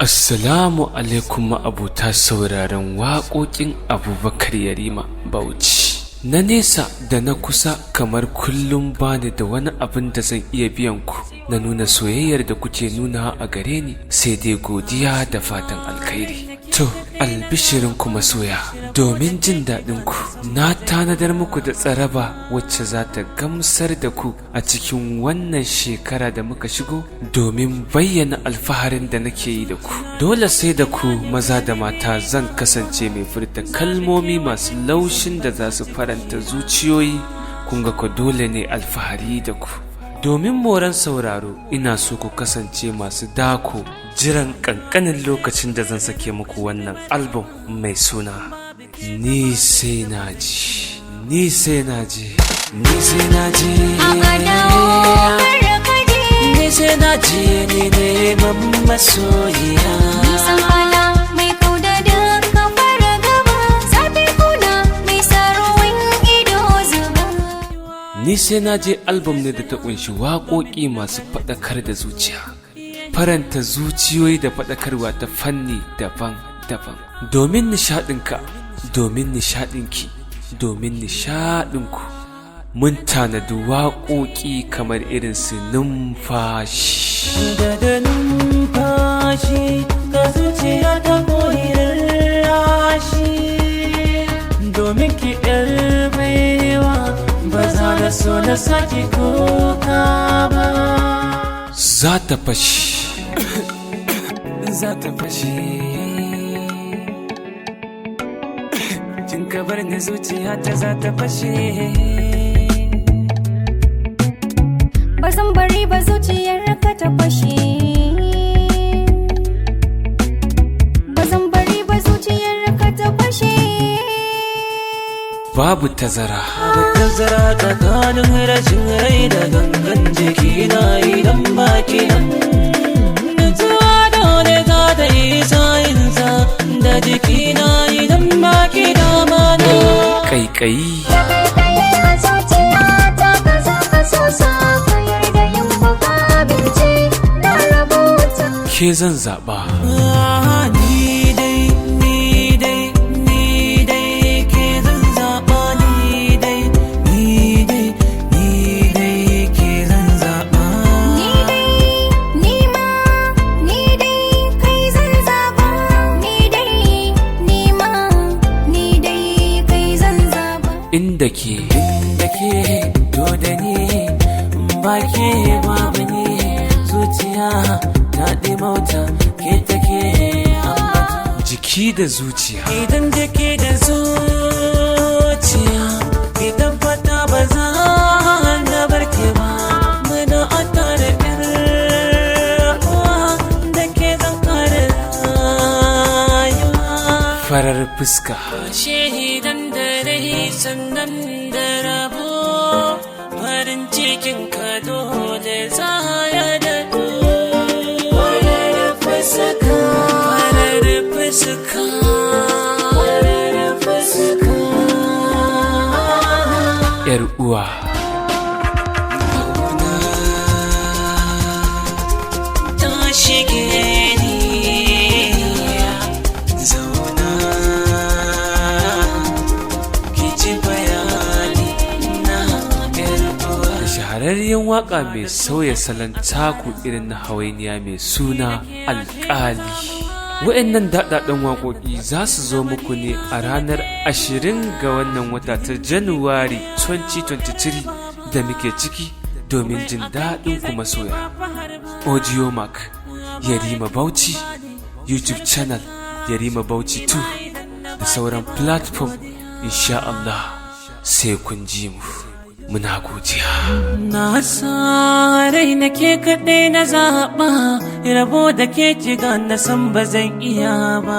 Assalamu alaikum ma'abuta sauraron waƙoƙin Abubakar Yarima Bauchi. Na nesa da na kusa kamar kullum bani da wani abin da zan iya biyan ku na nuna soyayyar da kuke nuna a gare ni, sai dai godiya da fatan alkhairi. To, albishirin ku masoya, domin jin daɗin ku na tanadar muku da tsaraba wacce za ta gamsar da ku a cikin wannan shekara da muka shigo, domin bayyana alfaharin da nake yi da ku. Dole sai da ku maza da mata zan kasance mai furta kalmomi masu laushin da za su faranta zuciyoyi. Kun ga ko dole ne alfahari da ku. Domin moran sauraro ina so ku kasance masu dako jiran kankanin lokacin da zan sake muku wannan album mai suna Ni sai na ji, ni sai na ji, ni sai na ji, ni sai na ji, ni neman masoyiya. Ni sai na je album ne da ta kunshi waƙoƙi masu faɗakar da zuciya, faranta zuciyoyi da faɗakarwa ta fanni daban-daban, domin nishaɗinka, domin nishaɗinki, domin nishaɗinku. Mun tanadi waƙoƙi kamar irin su numfashi. Da numfashi ga zuciya ta koyi rashi, domin ki baiwa ba za da so na sake kuka ba. Za ta fashi, za ta fashi, kin ka bar ni zuciya ta za ta fashe. Ba zan bari ba zuciyar ka ta fashe, ba zan bari ba zuciyar ka ta fashe. Babu tazara, babu tazara tsakanin rashin rai da gangan jiki na idan baki nan. Nutsuwa dole za ta yi sayinsa da jiki na idan baki da mana. ƙaiƙayi, A zuciya ta ka za ka so sa, ka yarda yin baka abinci na rabuta. ke zan zaɓa. Ni dai, ni dai, ni dai ke zan zaɓa. Ni dai, ni dai, ni dai ke zan zaɓa. Ni dai, ni ma, ni dai kai zan zaɓa. Ni dai, ni ma, ni dai kai zan zaɓa. Inda ke, Da ke to da ni, ba ke babu ni, zuciya ta ɗimauta ke take ambata. jiki da zuciya, Idan jiki da zuciya ki tabbata ba za na barke ba. Muna ata da uwa da ke zan kare rayuwa. farar fuska, Shahidan da rai sannan da rabo, farin cikin ka dole za ya daɗo. Farar fuska, farar fuska, farar fuska. 'yar uwa, Ta shige ni, zauna ki ji bayani na 'yar uwa. da shahararriyar waƙa mai sauya salon taku irin na hawainiya mai suna alƙali. Wa'annan daɗaɗɗen waƙoƙi za su zo muku ne a ranar 20 ga wannan wata ta Januwari 2023 da muke ciki, domin jin daɗin ku masoya. Audio Mark Yarima Bauchi, YouTube channel Yarima Bauchi 2 da sauran platform, insha Allah sai kun ji mu. Muna godiya. Na sa rai na ke kaɗai na zaɓa, rabo da ke kiga na san ba zan iya ba.